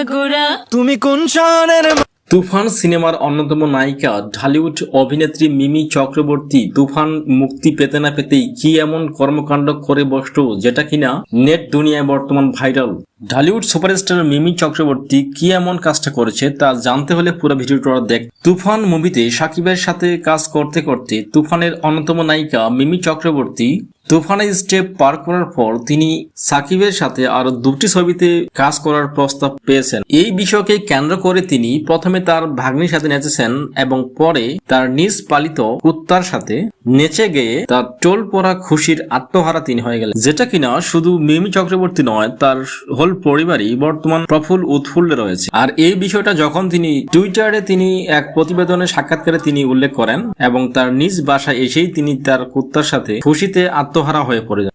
পুরা। তুমি কোন শহরের? তুফান সিনেমার অন্যতম নায়িকা ঢালিউড অভিনেত্রী মিমি চক্রবর্তী তুফান মুক্তি পেতে না পেতেই কি এমন কর্মকাণ্ড করে বসলো যেটা কিনা নেট দুনিয়ায় বর্তমান ভাইরাল। ঢালিউড সুপারস্টার মিমি চক্রবর্তী কি এমন কাজটা করেছে তা জানতে হলে পুরো ভিডিওটা দেখ। তুফান মুভিতে সাকিবের সাথে কাজ করতে করতে তুফানের অন্যতম নায়িকা মিমি চক্রবর্তী তুফানের স্টেপ পার করার পর তিনি সাকিবের সাথে আরো 2টি ছবিতে কাজ করার প্রস্তাব পেয়েছেন। এই বিষয়কে কেন্দ্র করে তিনি প্রথমে তার ভাগ্নির সাথে নেচেছেন এবং পরে তার নিজ পালিত কুত্তার সাথে নেচে গিয়ে তার টোল পড়া খুশির আত্মহারা তিনি হয়ে গেলেন, যেটা কিনা শুধু মিমি চক্রবর্তী নয়, তার হোল পরিবারই বর্তমান প্রফুল্ল উৎফুল্লে রয়েছে। আর এই বিষয়টা যখন তিনি টুইটারে তিনি এক প্রতিবেদনের সাক্ষাৎকারে তিনি উল্লেখ করেন এবং তার নিজ বাসায় এসেই তিনি তার কুত্তার সাথে খুশিতে আত্মহারা হয়ে পড়ে যান।